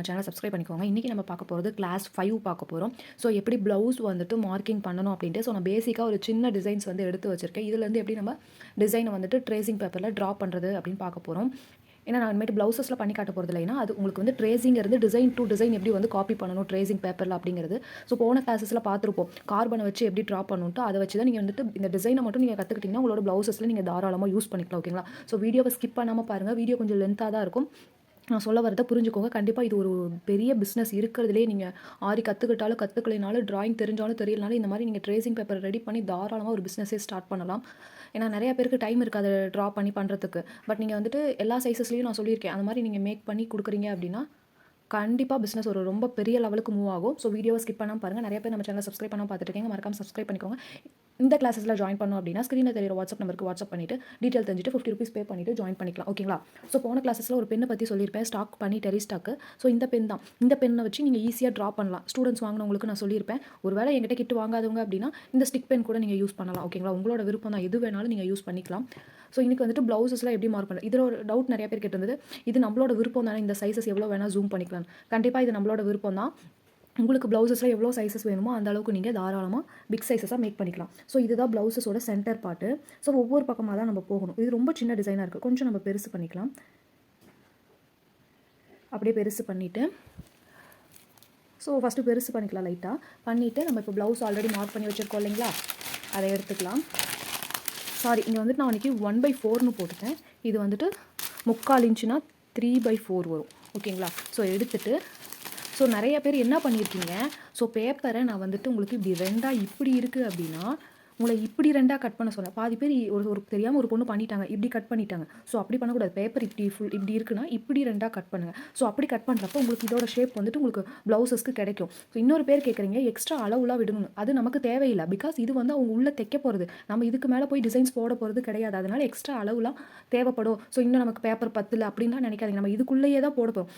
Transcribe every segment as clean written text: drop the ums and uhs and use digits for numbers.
நம்ம சேனலை சப்ஸ்கிரைப் பண்ணிக்கோங்க. இன்றைக்கி நம்ம பார்க்க போகிறது கிளாஸ் 5 பார்க்க போகிறோம். ஸோ எப்படி ப்ளவுஸ் வந்துட்டு மார்க்கிங் பண்ணணும் அப்படின்ட்டு. ஸோ நான் பேசிக்காக ஒரு சின்ன டிசைன்ஸ் வந்து எடுத்து வச்சுருக்கேன். இதுலேருந்து எப்படி நம்ம டிசைனை வந்துட்டு ட்ரேசிங் பேப்பரில் ட்ரா பண்ணுறது அப்படின்னு பார்க்க போகிறோம். ஏன்னா நான் இனிமேட்டு ப்ளவுஸஸில் பண்ணி காட்ட போகிறது இல்லைன்னா அது உங்களுக்கு வந்து ட்ரேசிங் இருந்து டிசைன் டு டிசைன் எப்படி வந்து காப்பி பண்ணணும் ட்ரேசிங் பேப்பரில் அப்படிங்கிறது. ஸோ போன கிளாஸஸில் பார்த்துருப்போம் கார்பனை வச்சு எப்படி ட்ரா பண்ணணுன்ட்டு. அதை வச்சு தான் நீங்கள் வந்துட்டு இந்த டிசைனை மட்டும் நீங்கள் கற்றுக்கிட்டிங்கன்னா உங்களோட ப்ளவுஸஸில் நீங்கள் தாராளமாக யூஸ் பண்ணிக்கலாம். ஓகேங்களா? ஸோ வீடியோவை ஸ்கிப் பண்ணாமல் பாருங்கள். வீடியோ கொஞ்சம் லென்த்தாக தான் இருக்கும். நான் சொல்ல வரதை புரிஞ்சுக்கோங்க. கண்டிப்பாக இது ஒரு பெரிய பிஸ்னஸ் இருக்கிறதுலே. நீங்கள் ஆரி கற்றுக்கிட்டாலும் கற்றுக்கலைனாலும் ட்ராயிங் தெரிஞ்சாலும் தெரியலனாலும் இந்த மாதிரி நீங்கள் ட்ரேசிங் பேப்பர் ரெடி பண்ணி தாராளமாக ஒரு பிஸ்னஸே ஸ்டார்ட் பண்ணலாம். ஏன்னா நிறைய பேருக்கு டைம் இருக்காது ட்ரா பண்ணி பண்ணுறதுக்கு. பட் நீங்கள் வந்துட்டு எல்லா சைஸஸ்லேயும் நான் சொல்லியிருக்கேன். அந்த மாதிரி நீங்கள் மேக் பண்ணி கொடுக்குறீங்க அப்படின்னா கண்டிப்பாக பிஸ்னஸ் ஒரு ரொம்ப பெரிய லெவலுக்கு மூவ் ஆகும். ஸோ வீடியோவை ஸ்கிப் பண்ணாமல் பாருங்கள். நிறைய பேர் நம்ம சேனலை சப்ஸ்கிரைப் பண்ணாமல் பார்த்துட்டு இருக்கீங்க. மறக்காம சப்ஸ்கிரைப் பண்ணிக்கோங்க. இந்த கிளாஸஸில் ஜாயின் பண்ணோம் அப்படின்னா ஸ்க்ரீனில் தெரியுற வாட்ஸ்அப் நம்பருக்கு வாட்ஸ்அப் பண்ணிவிட்டு டீட்டெயில் தெரிஞ்சுட்டு ₹50 பே பண்ணிவிட்டு ஜாயின் பண்ணிக்கலாம். ஓகேங்களா? ஸோ போன கிளாஸஸில் ஒரு பெண்ணை பற்றி சொல்லியிருப்பேன். ஸ்டாக் பண்ணி டெரி ஸ்டாக்கு. ஸோ இந்த பென் தான். இந்த பெண்ணை வச்சு நீங்கள் ஈஸியாக ட்ரா பண்ணலாம். ஸ்டூடெண்ட்ஸ் வாங்கினவங்களுக்கு நான் சொல்லியிருப்பேன். ஒரு வேளை என்கிட்ட கிட்டு வாங்காதவங்க அப்படின்னா இந்த ஸ்டிக் பென் கூட நீங்கள் யூஸ் பண்ணலாம். ஓகேங்களா? உங்களோட விருப்பம் தான். எது வேணாலும் நீங்கள் யூஸ் பண்ணிக்கலாம். ஸோ இன்றைக்கி வந்துட்டு ப்ளவுஸஸ்லாம் எப்படி மார்க் பண்ணுறது. இதில் ஒரு டவுட் நிறைய பேர் கேட்டிருந்தது. இது நம்மளோட விருப்பம் தானே, இந்த சைஸஸ் எவ்வளோ வேணால் ஜூம் பண்ணிக்கலாம். கண்டிப்பாக இது நம்மளோட விருப்பம் தான். உங்களுக்கு ப்ளவுஸஸில் எவ்வளோ சைஸஸ் வேணுமோ அந்த அளவுக்கு நீங்கள் தாராளமாக பிக் சைஸஸாக மேக் பண்ணிக்கலாம். ஸோ இதுதான் ப்ளவுஸஸோட சென்டர் பார்ட்டு. ஸோ ஒவ்வொரு பக்கமாக தான் நம்ம போகணும். இது ரொம்ப சின்ன டிசைனாக இருக்குது. கொஞ்சம் நம்ம பெருசு பண்ணிக்கலாம். அப்படியே பெருசு பண்ணிவிட்டு ஸோ ஃபஸ்ட்டு பெருசு பண்ணிக்கலாம் லைட்டாக பண்ணிவிட்டு நம்ம இப்போ ப்ளவுஸ் ஆல்ரெடி மார்க் பண்ணி வச்சுருக்கோம் இல்லைங்களா, அதை எடுத்துக்கலாம். சாரி, இங்கே வந்துட்டு நான் அன்றைக்கி 1/4 போட்டுட்டேன். இது வந்துட்டு 3/4 இன்ச்சுனா 3/4 வரும். ஓகேங்களா? ஸோ எடுத்துகிட்டு ஸோ நிறைய பேர் என்ன பண்ணியிருக்கீங்க, ஸோ பேப்பரை நான் வந்துட்டு உங்களுக்கு இப்படி ரெண்டாக இப்படி இருக்குது அப்படின்னா உங்களை இப்படி ரெண்டாக கட் பண்ண சொன்னேன். பாதி பேர் ஒரு தெரியாமல் ஒரு பொண்ணு பண்ணிட்டாங்க, இப்படி கட் பண்ணிட்டாங்க. ஸோ அப்படி பண்ணக்கூடாது. பேப்பர் இப்படி இருக்குன்னா இப்படி ரெண்டாக கட் பண்ணுங்கள். ஸோ அப்படி கட் பண்ணுறப்போ உங்களுக்கு இதோட ஷேப் வந்துட்டு உங்களுக்கு ப்ளவுஸஸ்க்கு கிடைக்கும். ஸோ இன்னொரு பேர் கேட்குறீங்க எக்ஸ்ட்ரா அளவுலாம் விடணும். அது நமக்கு தேவையில்லை. பிகாஸ் இது வந்து அவங்க உள்ளே தைக்க போகிறது. நம்ம இதுக்கு மேலே போய் டிசைன்ஸ் போட போகிறது கிடையாது. அதனால் எக்ஸ்ட்ரா அளவுலாம் தேவைப்படும். ஸோ இன்னும் நமக்கு பேப்பர் பத்தில் அப்படின்லாம் நினைக்காதீங்க. நம்ம இதுக்குள்ளேயே தான் போட போகிறோம்.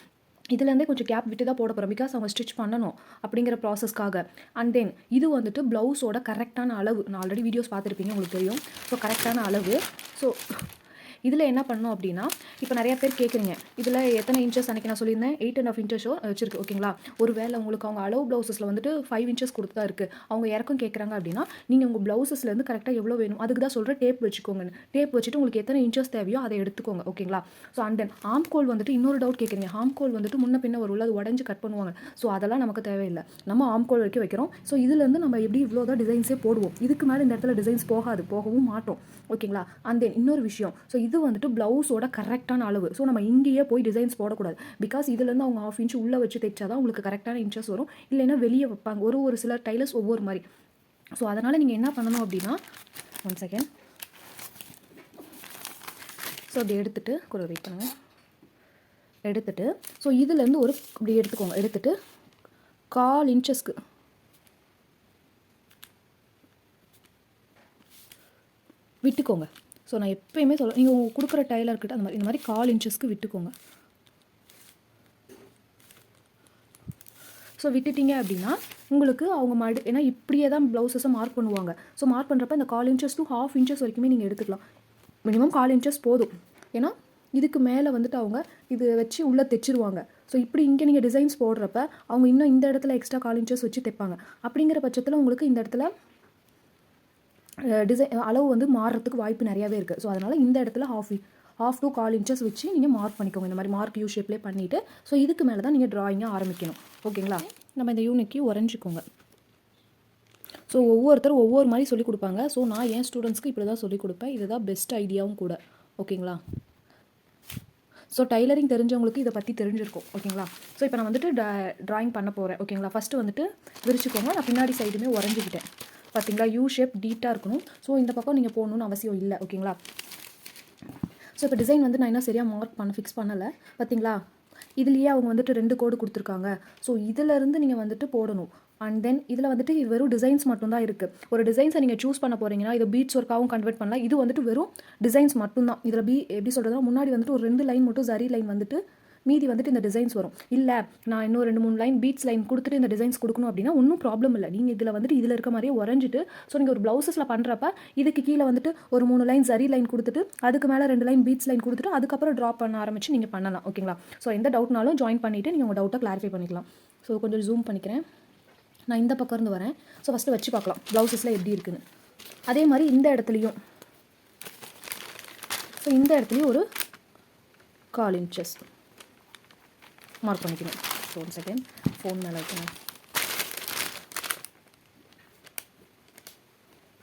இதுலேருந்தே கொஞ்சம் கேப் விட்டு தான் போட போகிறோம். பிகாஸ் அவங்க ஸ்டிச் பண்ணணும் அப்படிங்கிற ப்ராசஸ்க்காக. அண்ட் தென் இது வந்துட்டு ப்ளவுஸோட கரெக்டான அளவு. நான் ஆல்ரெடி வீடியோஸ் பார்த்துருப்பீங்க, உங்களுக்கு தெரியும். ஸோ கரெக்டான அளவு. ஸோ இதில் என்ன பண்ணணும் அப்படின்னா, இப்போ நிறைய பேர் கேட்குறீங்க இதில் எத்தனை இன்ச்சஸ் அன்றைக்கி நான் சொல்லியிருந்தேன் 8.5 இன்ச்சஸோ வச்சிருக்கு. ஓகேங்களா? ஒரு வேளை உங்களுக்கு அவங்க அளவு ப்ளவுஸஸில் வந்துட்டு 5 இன்ச்சஸ் கொடுத்து தான் இருக்குது. அவங்க இறக்கம் கேட்குறாங்க அப்படின்னா நீங்கள் உங்கள் ப்ளவுஸஸ்லேருந்து கரெக்டாக எவ்வளோ வேணும் அதுக்கு தான் சொல்கிறேன் டேப் வச்சுக்கோங்க. டேப் வச்சுட்டு உங்களுக்கு எத்தனை இன்ச்சஸ் தேவையோ அதை எடுத்துக்கோங்க. ஓகேங்களா? ஸோ அண்ட் தென் ஆம் கோல் வந்துட்டு இன்னொரு டவுட் கேட்குறீங்க. ஆம் கோல் வந்துட்டு முன்ன பின்ன ஒரு அது உடஞ்சி கட் பண்ணுவாங்க. ஸோ அதெல்லாம் நமக்கு தேவையில்லை. நம்ம ஆம் கோல் வரைக்கும் வைக்கிறோம். ஸோ இதுலேருந்து நம்ம எப்படி இவ்வளோ தான் டிசைன்ஸே போடுவோம். இதுக்கு மேலே இந்த இடத்துல டிசைன்ஸ் போகவும் மாட்டோம். ஓகேங்களா? அண்ட் தென் இன்னொரு விஷயம், ஸோ இது வந்துட்டு ப்ளவுஸோட கரெக்டான அளவு. ஸோ நம்ம இங்கேயே போய் டிசைன்ஸ் போடக்கூடாது. பிகாஸ் இதுலேருந்து அவங்க 1/2 இன்ச் உள்ளே வச்சு தைச்சா தான் உங்களுக்கு கரெக்டான இன்ச்சஸ் வரும். இல்லைன்னா வெளியே வைப்பாங்க. ஒரு சில டைலர்ஸ் ஒவ்வொரு மாதிரி. ஸோ அதனால் நீங்கள் என்ன பண்ணணும் அப்படின்னா, 1 செகண்ட். ஸோ அப்படி எடுத்துகிட்டு கூட வெயிட் பண்ணுங்கள். எடுத்துகிட்டு ஸோ இதுலேருந்து ஒரு இப்படி எடுத்துக்கோங்க. எடுத்துகிட்டு 1/4 இன்ச்சஸ்க்கு விட்டுக்கோங்க. ஸோ நான் எப்பயுமே சொல்ல, நீங்கள் கொடுக்குற டைலர்கிட்ட அந்த மாதிரி இந்த மாதிரி 1/4 இன்ச்சஸ்க்கு விட்டுக்கோங்க. ஸோ விட்டுட்டீங்க அப்படின்னா உங்களுக்கு அவங்க ஏன்னா இப்படியே தான் ப்ளவுஸஸை மார்க் பண்ணுவாங்க. ஸோ மார்க் பண்ணுறப்ப இந்த 1/4 இன்ச்சஸ் to 1/2 இன்ச்சஸ் வரைக்குமே நீங்கள் எடுத்துக்கலாம். மினிமம் 1/4 இன்ச்சஸ் போதும். ஏன்னா இதுக்கு மேலே வந்துட்டு அவங்க இது வச்சு உள்ளே தைச்சிருவாங்க. ஸோ இப்படி இங்கே நீங்கள் டிசைன்ஸ் போடுறப்ப அவங்க இன்னும் இந்த இடத்துல எக்ஸ்ட்ரா 1/4 இன்ச்சஸ் வச்சு தைப்பாங்க. அப்படிங்கிற பட்சத்தில் உங்களுக்கு இந்த இடத்துல டிசைன் அளவு வந்து மாறுறதுக்கு வாய்ப்பு நிறையாவே இருக்குது. ஸோ அதனால் இந்த இடத்துல 1/2 to 1/4 இன்ச்சஸ் வச்சு நீங்கள் மார்க் பண்ணிக்கோங்க. இந்த மாதிரி மார்க் யூ ஷேப்லேயே பண்ணிவிட்டு ஸோ இதுக்கு மேலே தான் நீங்கள் ட்ராயிங்காக ஆரம்பிக்கணும். ஓகேங்களா? நம்ம இந்த யூனிக்கு உறைஞ்சிக்கோங்க. ஸோ ஒவ்வொருத்தரும் ஒவ்வொரு மாதிரி சொல்லிக் கொடுப்பாங்க. ஸோ நான் என் ஸ்டூடெண்ட்ஸ்க்கு இப்படி தான் சொல்லிக் கொடுப்பேன். இதுதான் பெஸ்ட் ஐடியாவும் கூட. ஓகேங்களா? ஸோ டைலரிங் தெரிஞ்சவங்களுக்கு இதை பற்றி தெரிஞ்சிருக்கும். ஓகேங்களா? ஸோ இப்போ நான் வந்துட்டு ட்ராயிங் பண்ண போகிறேன். ஓகேங்களா? ஃபஸ்ட்டு வந்துட்டு விரிச்சுக்கோங்க. நான் பின்னாடி சைடுமே உறைஞ்சிக்கிட்டேன். பார்த்தீங்களா? யூ ஷேப் நீட்டாக இருக்கணும். ஸோ இந்த பக்கம் நீங்கள் போகணுன்னு அவசியம் இல்லை. ஓகேங்களா? ஸோ இப்போ டிசைன் வந்து நான் என்ன சரியாக ஃபிக்ஸ் பண்ணலை. பார்த்தீங்களா? இதுலேயே அவங்க வந்துட்டு 2 கோடு கொடுத்துருக்காங்க. ஸோ இதிலேருந்து நீங்கள் வந்துட்டு போடணும். அண்ட் தென் இதில் வந்துட்டு வெறும் டிசைன்ஸ் மட்டும்தான் இருக்குது. ஒரு டிசைன்ஸை நீங்கள் சூஸ் பண்ண போகிறீங்கன்னா இது பீட்ஸ் ஒர்க்காகவும் கன்வெர்ட் பண்ணலாம். இது வந்துட்டு வெறும் டிசைன்ஸ் மட்டும்தான். இதில் எப்படி சொல்கிறதுனா முன்னாடி வந்துட்டு ஒரு 2 லைன் மட்டும் சரி லைன் வந்துட்டு மீதி வந்துட்டு இந்த டிசைன்ஸ் வரும். இல்லை நான் இன்னும் 2-3 லைன் பீட்ஸ் லைன் கொடுத்துட்டு இந்த டிசைன்ஸ் கொடுக்கணும் அப்படின்னா ஒன்றும் ப்ராப்ளம் இல்லை. நீங்கள் இதில் வந்துட்டு இதில் இருக்க மாதிரியே உறைஞ்சிட்டு ஸோ நீங்கள் ஒரு ப்ளவுஸஸில் பண்ணுறப்ப இதுக்கு கீழே வந்துட்டு ஒரு 3 லைன் சரி லைன் கொடுத்துட்டு அதுக்கு மேலே 2 லைன் பீட்ஸ் லைன் கொடுத்துட்டு அதுக்கப்புறம் ட்ராப் பண்ண ஆரம்பிச்சு நீங்கள் பண்ணலாம். ஓகேங்களா? ஸோ எந்த டவுட்னாலும் ஜாயின் பண்ணிவிட்டு நீங்கள் உங்கள் டவுட்டை கிளாரிஃபை பண்ணிக்கலாம். ஸோ கொஞ்சம் ஜூம் பண்ணிக்கிறேன். நான் இந்த பக்கம் இருந்து வரேன். ஸோ ஃபஸ்ட்டு வச்சு பார்க்கலாம் ப்ளவுஸஸில் எப்படி இருக்குன்னு. அதே மாதிரி இந்த இடத்துலையும் ஸோ இந்த இடத்துலையும் ஒரு 1/4 இன்ச்சஸ் மார்க் பண்ணிக்கணும். ஸோ 1 செகண்ட் ஃபோன் மேலே வைக்கணும்.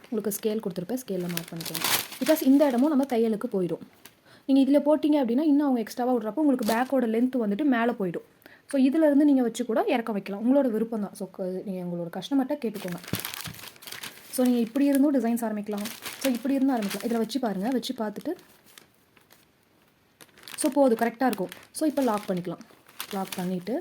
உங்களுக்கு ஸ்கேல் கொடுத்துருப்பேன், ஸ்கேலில் மார்க் பண்ணிக்கணும். பிகாஸ் இந்த இடமும் நம்ம தையலுக்கு போயிடும். நீங்கள் இதில் போட்டிங்க அப்படின்னா இன்னும் அவங்க எக்ஸ்ட்ராவாக விட்றப்போ உங்களுக்கு பேக்கோட லென்த்து வந்துட்டு மேலே போயிடும். ஸோ இதிலேருந்து நீங்கள் வச்சு கூட இறக்க வைக்கலாம், உங்களோட விருப்பம் தான். ஸோ நீங்கள் உங்களோட கஸ்டமர்கிட்ட கேட்டுக்கோங்க. ஸோ நீங்கள் இப்படி இருந்தும் டிசைன்ஸ் ஆரம்பிக்கலாம், ஸோ இப்படி இருந்தும் ஆரம்பிக்கலாம். இதில் வச்சு பாருங்கள், வச்சு பார்த்துட்டு ஸோ போதும், கரெக்டாக இருக்கும். ஸோ இப்போ லாக் பண்ணிக்கலாம். லாக் பண்ணிவிட்டு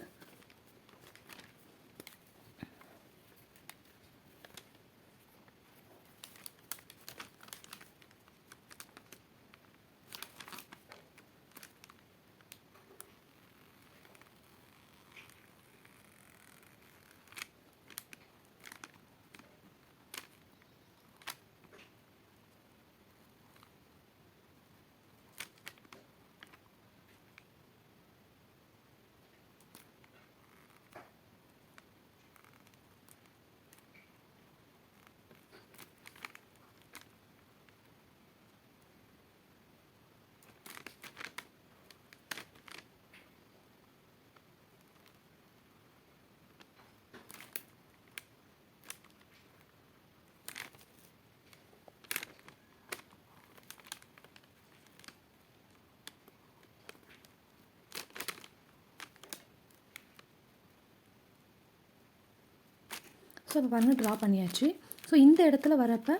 ஸோ இப்போ பாருங்கள் ட்ரா பண்ணியாச்சு. ஸோ இந்த இடத்துல வரப்போ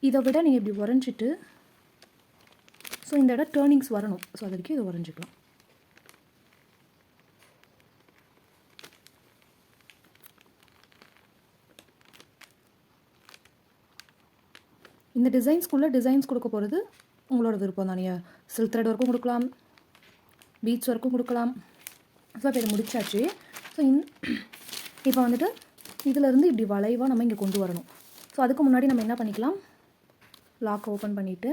இதை விட நீங்கள் இப்படி உறைஞ்சிட்டு ஸோ இந்த இடம் டேர்னிங்ஸ் வரணும். ஸோ அது வரைக்கும் இதை உறைஞ்சிக்கலாம். இந்த டிசைன்ஸ்குள்ளே டிசைன்ஸ் கொடுக்க போகிறது உங்களோட விருப்பம் தான். நீங்கள் சில்க் த்ரெட் ஒர்க்கும் கொடுக்கலாம், பீட்ஸ் ஒர்க்கும் கொடுக்கலாம். ஸோ இப்போ இதை முடிச்சாச்சு. ஸோ இப்போ வந்துட்டு இதிலேருந்து இப்படி வளைவாக நம்ம இங்கே கொண்டு வரணும். ஸோ அதுக்கு முன்னாடி நம்ம என்ன பண்ணிக்கலாம், லாக் ஓப்பன் பண்ணிவிட்டு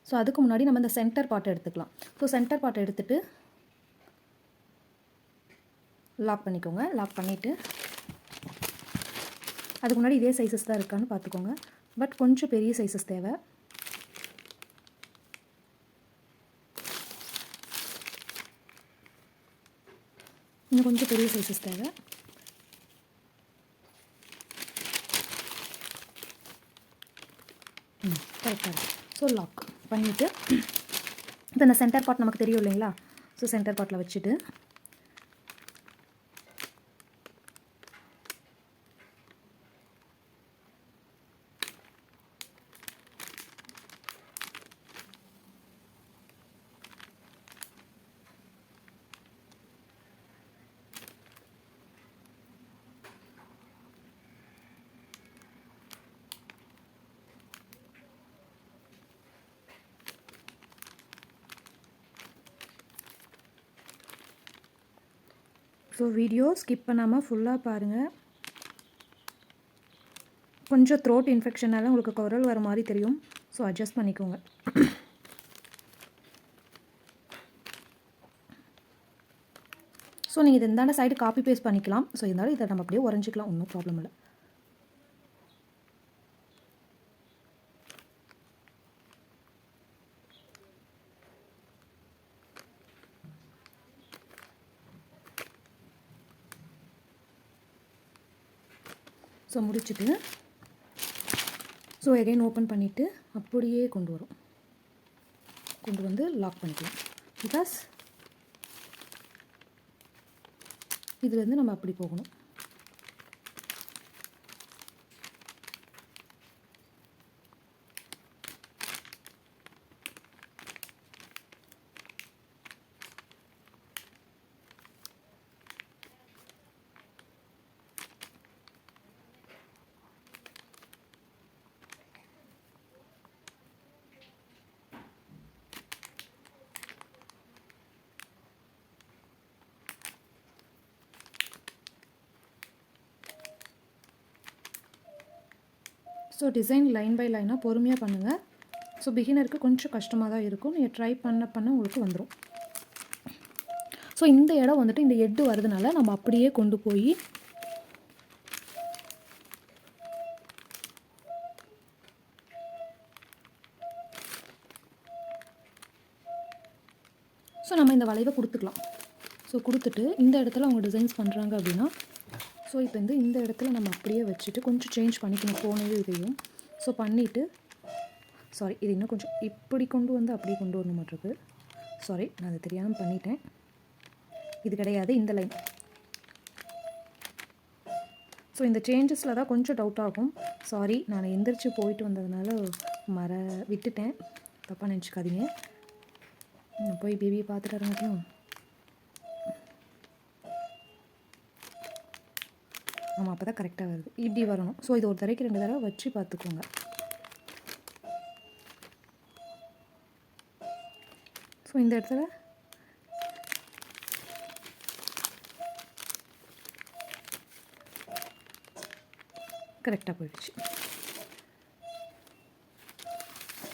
ஸோ அதுக்கு முன்னாடி நம்ம இந்த சென்டர் பார்ட்டை எடுத்துக்கலாம். ஸோ சென்டர் பார்ட்டை எடுத்துகிட்டு லாக் பண்ணிக்கோங்க. லாக் பண்ணிவிட்டு அதுக்கு முன்னாடி இதே சைஸஸ் தான் இருக்கான்னு பார்த்துக்கோங்க. பட் கொஞ்சம் பெரிய சைஸஸ் தேவை. இன்னும் கொஞ்சம் பெரிய சைஸஸ் தேவை. கரெக்டாக இருக்குது. ஸோ லாக் பண்ணிவிட்டு இப்போ இந்த சென்டர் பார்ட் நமக்கு தெரியும் இல்லைங்களா? ஸோ சென்டர் பார்ட்டில் வச்சுட்டு ஸோ வீடியோ ஸ்கிப் பண்ணாமல் ஃபுல்லாக பாருங்கள். கொஞ்சம் த்ரோட் இன்ஃபெக்ஷனால் உங்களுக்கு குரல் வர மாதிரி தெரியும். ஸோ அட்ஜஸ்ட் பண்ணிக்கோங்க. ஸோ நீங்கள் இது இந்தாண்ட சைடு காப்பி பேஸ்ட் பண்ணிக்கலாம். ஸோ இருந்தாலும் இதை நம்ம அப்படியே உறைஞ்சிக்கலாம், ஒன்றும் ப்ராப்ளம் இல்லை. ஸோ முடிச்சுட்டு ஸோ எகைன் ஓப்பன் பண்ணிவிட்டு அப்படியே கொண்டு வந்து லாக் பண்ணிக்கலாம். பிகாஸ் இதுலேருந்து நம்ம அப்படி போகணும். ஸோ டிசைன் லைன் பை லைனாக பொறுமையாக பண்ணுங்கள். ஸோ பிகினருக்கு கொஞ்சம் கஷ்டமாக தான் இருக்கும். நீங்கள் ட்ரை பண்ண உங்களுக்கு வந்துடும். ஸோ இந்த இடம் வந்துட்டு இந்த எட்டு வரதுனால நம்ம அப்படியே கொண்டு போய் ஸோ நம்ம இந்த வளைவை கொடுத்துக்கலாம். ஸோ கொடுத்துட்டு இந்த இடத்துல அவங்க டிசைன்ஸ் பண்ணுறாங்க அப்படின்னா ஸோ இப்போ வந்து இந்த இடத்துல நம்ம அப்படியே வச்சுட்டு கொஞ்சம் சேஞ்ச் பண்ணிக்கணும் போனது இதையும். ஸோ பண்ணிவிட்டு சாரி இது இன்னும் கொஞ்சம் இப்படி கொண்டு வந்து அப்படியே கொண்டு வரணும் மாட்டிருக்கு. சாரி நான் அதை தெரியாமல் பண்ணிட்டேன். இது கிடையாது இந்த லைன். ஸோ இந்த சேஞ்சஸில் தான் கொஞ்சம் டவுட் ஆகும். சாரி நான் எந்திரிச்சு போயிட்டு வந்ததுனால விட்டுட்டேன், தப்பாக நினச்சிக்காதீங்க. நான் போய் பேபியை பார்த்துட்டு வரமாட்டியும். ஆமாம் அப்போ தான் கரெக்டாக வருது. இப்படி வரணும். ஸோ இது ஒரு தடவைக்கு 2 தடவை வச்சு பார்த்துக்கோங்க. ஸோ இந்த இடத்துல கரெக்டாக போயிடுச்சு.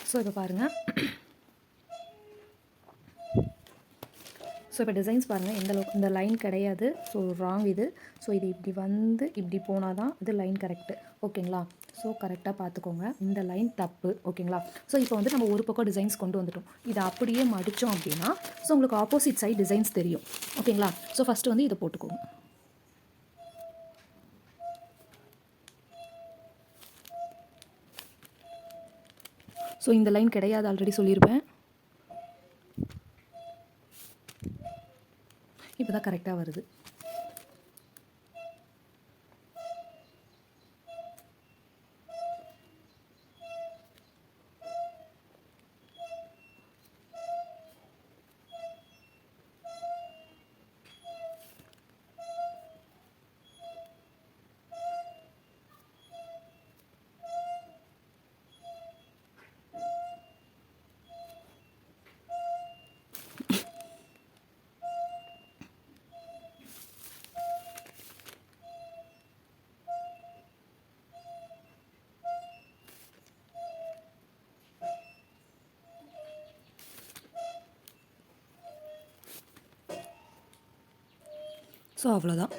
ஸோ இப்போ பாருங்கள். ஸோ இப்போ டிசைன்ஸ் பாருங்கள் எந்த அளவுக்கு இந்த லைன் கிடையாது. ஸோ ராங் இது. ஸோ இது இப்படி வந்து இப்படி போனால் தான் இது லைன் கரெக்டு. ஓகேங்களா? ஸோ கரெக்டாக பார்த்துக்கோங்க. இந்த லைன் தப்பு. ஓகேங்களா? ஸோ இப்போ வந்து நம்ம ஒரு பக்கம் டிசைன்ஸ் கொண்டு வந்துட்டோம். இதை அப்படியே மடித்தோம் அப்படின்னா ஸோ உங்களுக்கு ஆப்போசிட் சைட் டிசைன்ஸ் தெரியும். ஓகேங்களா? ஸோ ஃபஸ்ட்டு வந்து இதை போட்டுக்கோங்க. ஸோ இந்த லைன் கிடையாது, ஆல்ரெடி சொல்லியிருப்பேன். இப்போ தான் கரெக்டாக வருது. ஸோ அவ்வளோதான்.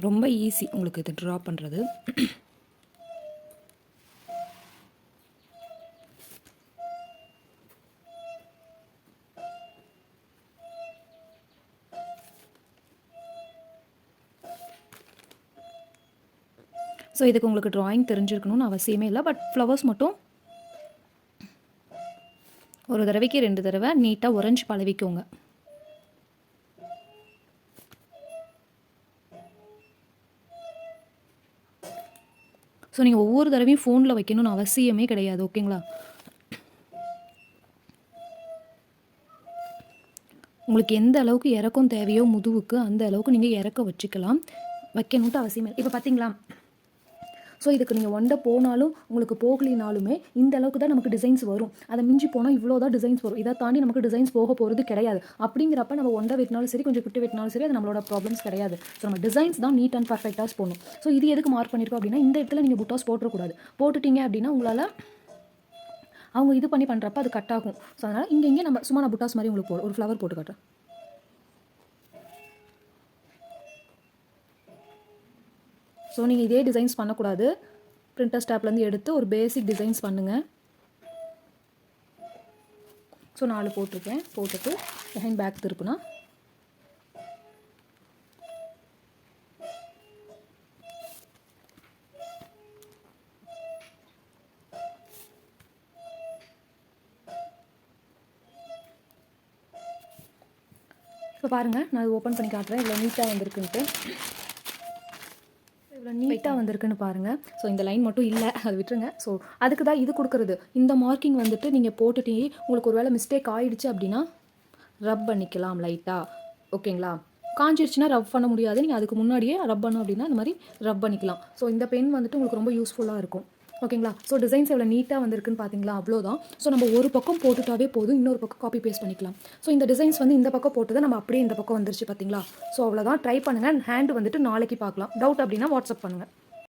ரொம்ப ஈஸி உங்களுக்கு இது ட்ரா பண்ணுறது. ஸோ இதுக்கு உங்களுக்கு ட்ராயிங் தெரிஞ்சிருக்கணும்னு அவசியமே இல்லை. பட் ஃப்ளவர்ஸ் மட்டும் ஒரு தடவைக்கு 2 தடவை நீட்டாக உறைஞ்சி பழவிக்கோங்க. ஸோ நீங்கள் ஒவ்வொரு தடவையும் ஃபோனில் வைக்கணும்னு அவசியமே கிடையாது. ஓகேங்களா? உங்களுக்கு எந்த அளவுக்கு இறக்கம் தேவையோ முதுவுக்கு அந்த அளவுக்கு நீங்கள் இறக்க வச்சுக்கலாம். வைக்கணுன்ட்டு அவசியமே இல்லை. இப்போ பார்த்தீங்களா? ஸோ இதுக்கு நீங்கள் ஒண்டை போனாலும் உங்களுக்கு போகலினாலுமே இந்த அளவுக்கு தான் நமக்கு டிசைன்ஸ் வரும். அதை மிஞ்சி போனால் இவ்வளோ தான் டிசைன்ஸ் வரும். இதை தாண்டி நமக்கு டிசைன்ஸ் போக போகிறது கிடையாது. அப்படிங்கிறப்ப நம்ம ஒண்டை வெட்டினாலும் சரி, கொஞ்சம் குட்டி வெட்டினாலும் சரி, அது நம்மளோட ப்ராப்ளம்ஸ் கிடையாது. ஸோ நம்ம டிசைன்ஸ் தான் நீட் அண்ட் பர்ஃபெக்டாக போடணும். ஸோ இது எதுக்கு மார்க் பண்ணியிருக்கோம் அப்படின்னா, இந்த இடத்துல நீங்கள் புட்டாஸ் போட்டுறக்கூடாது. போட்டுட்டீங்க அப்படின்னா உங்களால் அவங்க இது பண்ணுறப்ப அது கட் ஆகும். ஸோ அதனால் இங்கே நம்ம சும்மா நான் புட்டாஸ் மாதிரி உங்களுக்கு ஒரு ஃப்ளவர் போட்டு காட்டுறேன். ஸோ நீங்கள் இதே டிசைன்ஸ் பண்ணக்கூடாது. பிரிண்டர் ஸ்டாப்லேருந்து எடுத்து ஒரு பேசிக் டிசைன்ஸ் பண்ணுங்கள். ஸோ 4 போட்டிருக்கேன். போட்டுட்டு ஹேண்ட் பேக் திருப்புனா இப்போ பாருங்கள், நான் ஓப்பன் பண்ணி காட்டுறேன். இவ்வளோ நீட்டாக வந்திருக்குன்ட்டு. இவ்வளோ நீட்டாக வந்திருக்குன்னு பாருங்கள். ஸோ இந்த லைன் மட்டும் இல்லை, அதை விட்டுருங்க. ஸோ அதுக்கு தான் இது கொடுக்குறது. இந்த மார்க்கிங் வந்துட்டு நீங்கள் போட்டுட்டே உங்களுக்கு ஒரு வேளை மிஸ்டேக் ஆகிடுச்சு அப்படின்னா ரப் பண்ணிக்கலாம் லைட்டாக. ஓகேங்களா? காஞ்சிடுச்சுன்னா ரப் பண்ண முடியாது. நீங்கள் அதுக்கு முன்னாடியே ரப் பண்ணணும் அப்படின்னா இந்த மாதிரி ரப் பண்ணிக்கலாம். ஸோ இந்த பென் வந்துட்டு உங்களுக்கு ரொம்ப யூஸ்ஃபுல்லாக இருக்கும். ஓகேங்களா? ஸோ டிசைன்ஸ் எவ்வளோ நீட்டாக வந்திருக்குன்னு பார்த்தீங்களா? அவ்வளோதான். ஸோ நம்ம ஒரு பக்கம் போட்டுட்டாவே போதும், இன்னொரு பக்கம் காப்பி பேஸ்ட் பண்ணிக்கலாம். ஸோ இந்த டிசைன்ஸ் வந்து இந்த பக்கம் போட்டு தான் நம்ம அப்படியே இந்த பக்கம் வந்துருச்சு பார்த்தீங்களா? ஸோ அவ்வளோதான். ட்ரை பண்ணுங்கள். ஹேண்டு வந்துட்டு நாளைக்கு பார்க்கலாம். டவுட் அப்படின்னா வாட்ஸ்அப் பண்ணுங்கள்.